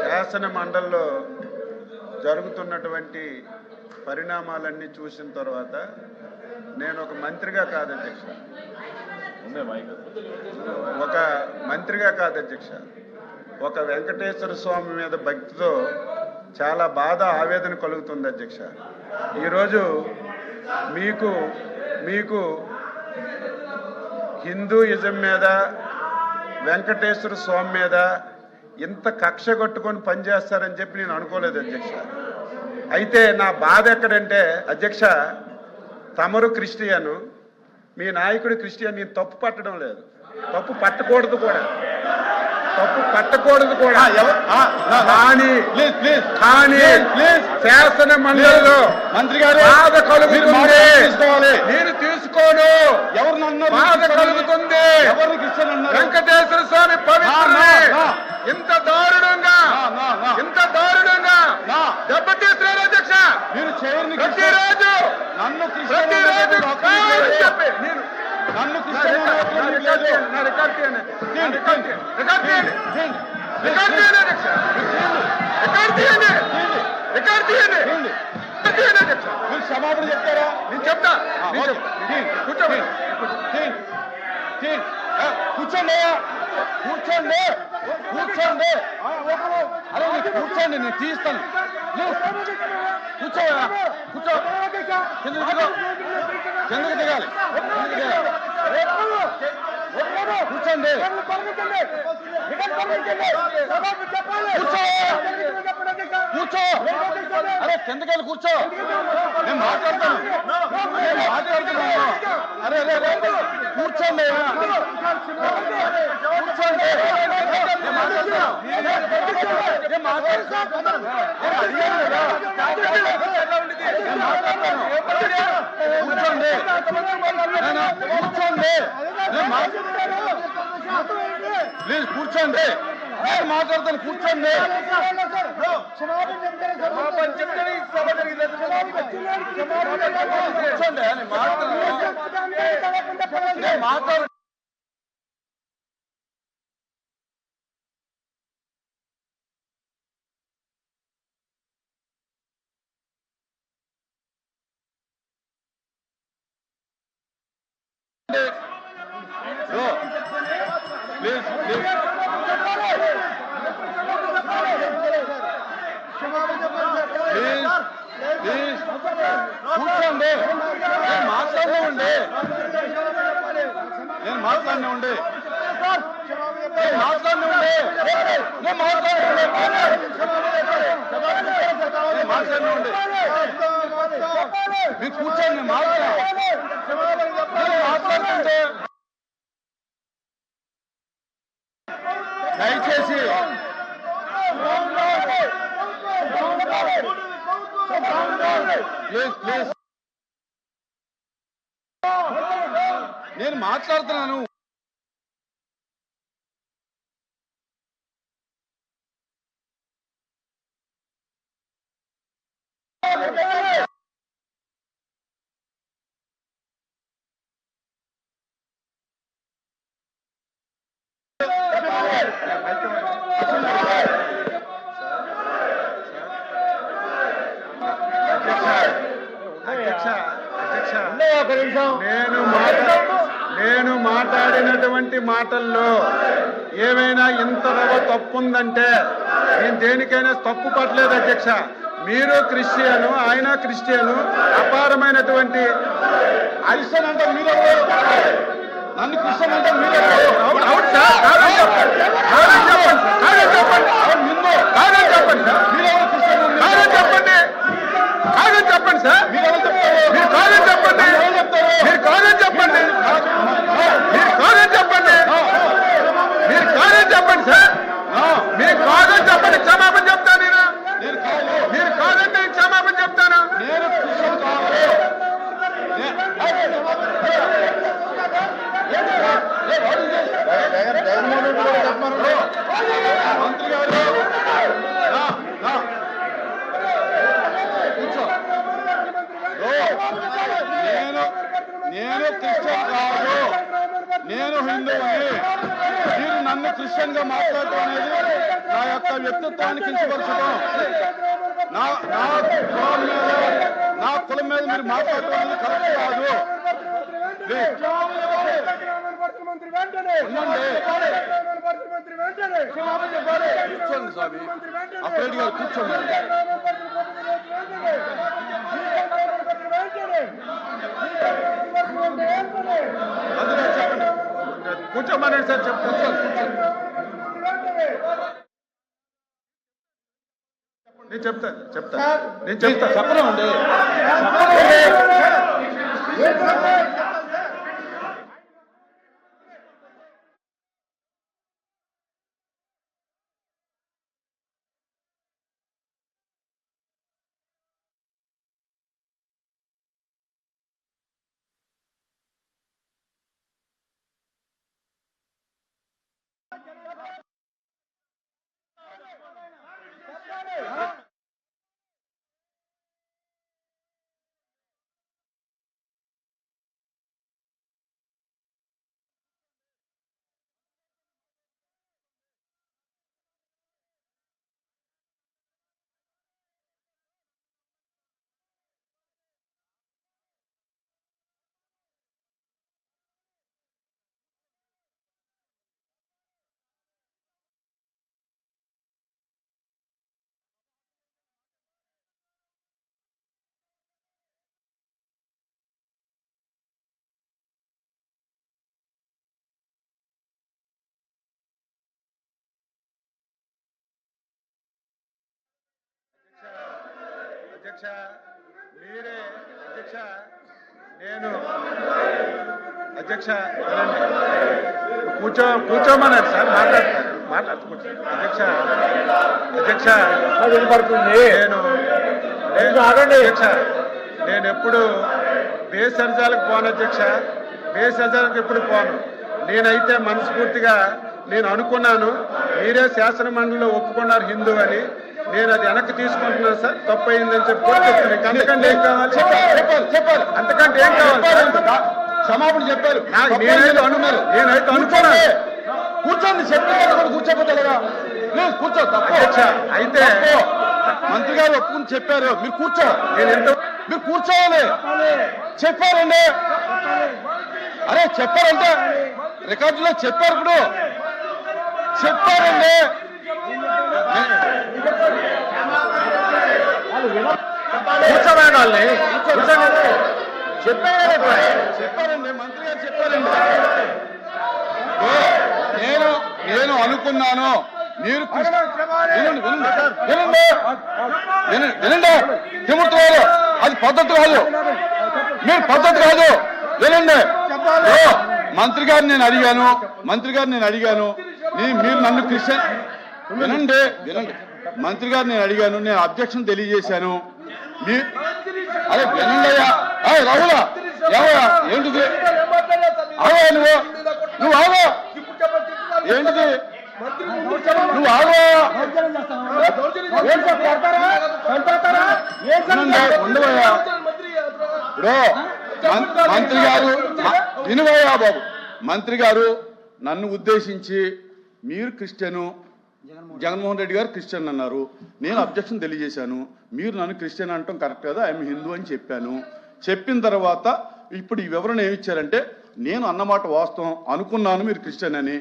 శాసన మండలిలో జరుగుతున్నటువంటి పరిణామాలన్నీ చూసిన తర్వాత నేను ఒక మంత్రిగా కాదు అధ్యక్ష, ఒక వెంకటేశ్వర స్వామి మీద భక్తితో చాలా బాధ ఆవేదన కలుగుతుంది అధ్యక్ష. ఈరోజు మీకు హిందూయిజం మీద వెంకటేశ్వర స్వామి మీద ఇంత కక్ష కట్టుకొని పనిచేస్తారని చెప్పి నేను అనుకోలేదు అధ్యక్ష. అయితే నా బాధ ఎక్కడంటే అధ్యక్ష, తమరు క్రిస్టియను, మీ నాయకుడు క్రిస్టియన్. నేను తప్పు పట్టడం లేదు, తప్పు పట్టకూడదు కూడా, కానీ శాసన మండలిలో మంత్రి గారు బాధ కలుగుతుంది, నేను తీసుకోను. బాధ కలుగుతుంది. వెంకటేశ్వర స్వామి పవిత్రుని ఇంత దారుణంగా దెబ్బతీస్తున్నారు అధ్యక్ష. ప్రతిరోజు క్షమాపణ చెప్తారా? నేను చెప్తా. కూర్చోండి, అరే కూర్చోండి, నేను తీస్తాను. కూర్చో, కిందకి దిగాలి. కూర్చోండి, కూర్చో. అరే కిందకెళ్ళి కూర్చో, నేను మాట్లాడతాను. అరే కూర్చోండి, ప్లీజ్ కూర్చోండి, నేను మాట్లాడతాను. కూర్చోండి, కూర్చోండి, నేను మాట్లాడు. కూర్చోండి, నేను మాట్లాడినా మీరు కూర్చోండి, మాట్లాడుతుంటే దయచేసి ప్లీజ్ నేను మాట్లాడుతున్నాను. నేను మాట్లాడినటువంటి మాటల్లో ఏమైనా ఇంత తప్పుందంటే నేను దేనికైనా తప్పు పట్టలేదు అధ్యక్ష. మీరు క్రిస్టియను, ఆయన క్రిస్టియను, అపారమైనటువంటి క్రిస్టియన్ అంటే మీరు, నన్ను క్రిస్టియన్ అంటే మీరు. అవును సార్, చెప్పండి సార్, మీరు కాదని చెప్పండి, మీరు కాదని చెప్పండి, మీరు కాదని చెప్పండి, మీరు కాదని చెప్పండి సార్, మీరు కాదని చెప్పండి, క్షమాపణ చెప్తాను. మీరు కాదంటే క్షమాపణ చెప్తాను. మంత్రి గారు నేను క్రిస్టియన్ కాదు, నేను నేను హిందువుని, మీరు నన్ను క్రిస్టియన్ గా మాట్లాడటం అనేది నా యొక్క వ్యక్తిత్వాన్ని కించపరచడం. నా కులం మీద మీరు మాట్లాడటం అనేది కరెక్ట్ కాదు. కూర్చోండి స్వామి, అప్రేడ్ గారు కూర్చోండి. కూర్చోమన్నాడు సార్, కూర్చోండి. నేను చెప్తాను చెప్పలేమండి. అధ్యక్ష మీరే అధ్యక్ష, నేను అధ్యక్ష కూర్చోమన్నారు సార్, మాట్లాడుతూ అధ్యక్ష వినపడుతుంది. నేను ఎప్పుడు బేసర్జాలకు పోను అధ్యక్ష, బేసర్జాలకు ఎప్పుడు పోను. నేనైతే మనస్ఫూర్తిగా నేను అనుకున్నాను, మీరే శాసన మండలిలో ఒప్పుకున్నారు హిందూ అని, నేను అది వెనక్కి తీసుకుంటున్నాను సార్, తప్పు అయిందని చెప్పి అంతకంటే ఏం కావాలి? చెప్పారు అంతకంటే ఏం కావాలి? క్షమాపణ చెప్పారు. నేనైతే అనుకున్నాను. కూర్చోండి, చెప్పారు కూర్చోపోతారా? ప్లీజ్ కూర్చో. అధ్యక్ష అయితే మంత్రి గారు ఒప్పుకుని చెప్పారు, మీరు కూర్చో. మీరు కూర్చోవాలి. చెప్పారండి, అరే చెప్పారంటే రికార్డులో చెప్పారు. ఇప్పుడు చెప్పారండి, కూర్చోబోయిన వాళ్ళని చెప్పారండి, మంత్రి గారు చెప్పారండి. నేను అనుకున్నాను మీరు వినండి, తిమ్మూర్తి గారు అది పద్ధతి కాదు, మీరు పద్ధతి కాదు. వినండి, మంత్రి గారిని నేను అడిగాను, మీరు నన్ను క్రిస్టియన్ వినండి, మంత్రి గారు నేను అడిగాను, నేను అబ్జెక్షన్ తెలియజేశాను. అరే వినండి అయ్యా, రాహులా ఏమయ్యా ఏంటిది? ఆగా నువ్వు ఆగా, ఏంటిది నువ్వు ఆగా, ఉండవయ్యా. ఇప్పుడు మంత్రి గారు వినువయ్యా బాబు, మంత్రి గారు నన్ను ఉద్దేశించి మీరు క్రిస్టియను, జగన్మోహన్ రెడ్డి గారు క్రిస్టియన్ అన్నారు. నేను అబ్జెక్షన్ తెలియజేశాను. మీరు నన్ను క్రిస్టియన్ అనటం కరెక్ట్ కదా, ఐఎమ్ హిందూ అని చెప్పాను. చెప్పిన తర్వాత ఇప్పుడు ఈ వివరణ ఏమిచ్చారంటే, నేను అన్నమాట వాస్తవం, అనుకున్నాను మీరు క్రిస్టియన్ అని.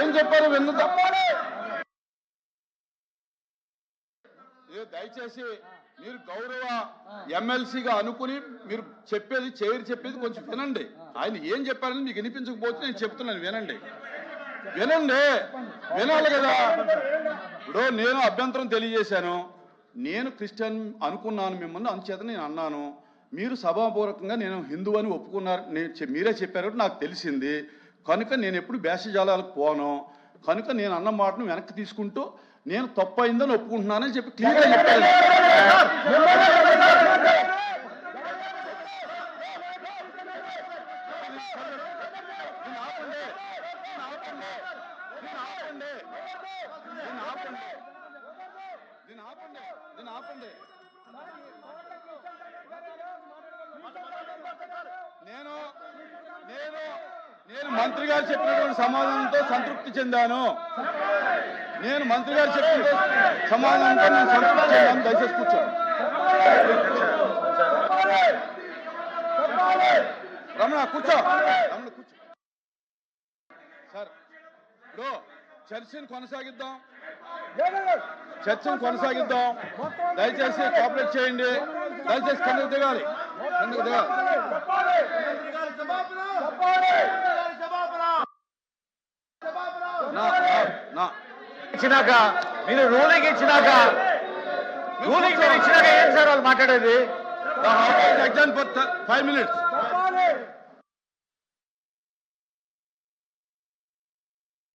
ఏం చెప్పారు విన్ను తప్పాలి. దయచేసి మీరు గౌరవ ఎమ్మెల్సీగా అనుకుని మీరు చెప్పేది కొంచెం వినండి. ఆయన ఏం చెప్పారని మీకు వినిపించకపోతే నేను చెప్తున్నాను, వినండి వినాలి కదా. ఇప్పుడు నేను అభ్యంతరం తెలియజేశాను, నేను క్రిస్టియన్ అనుకున్నాను మిమ్మల్ని, అందుచేత నేను అన్నాను. మీరు సభాపూర్వకంగా నేను హిందూ అని ఒప్పుకున్నారు, మీరే చెప్పారు నాకు తెలిసింది కనుక నేను ఎప్పుడు భేషజాలాలకు పోను, కనుక నేను అన్న మాటను వెనక్కి తీసుకుంటూ నేను తప్పు అయిందని ఒప్పుకుంటున్నానని చెప్పి క్లియర్గా చెప్పాను. నేను మంత్రి గారు చెప్పినటువంటి సమాధానంతో సంతృప్తి చెందాను. నేను మంత్రి గారు చెప్పిన సమాధానంతో నేను సంతృప్తి చెందాను. దయచేసి కూర్చోండి. రమణ కూర్చో. రమణ కూర్చో. సార్ ఇప్పుడు చర్చను కొనసాగిద్దాం. దయచేసి కోఆపరేట్ చేయండి. దయచేసి కిందకు దిగాలి. ఇచ్చినాక మీరు రూలింగ్ ఇచ్చినాక ఏం సార్ వాళ్ళు మాట్లాడేది? Exam for 5 minutes.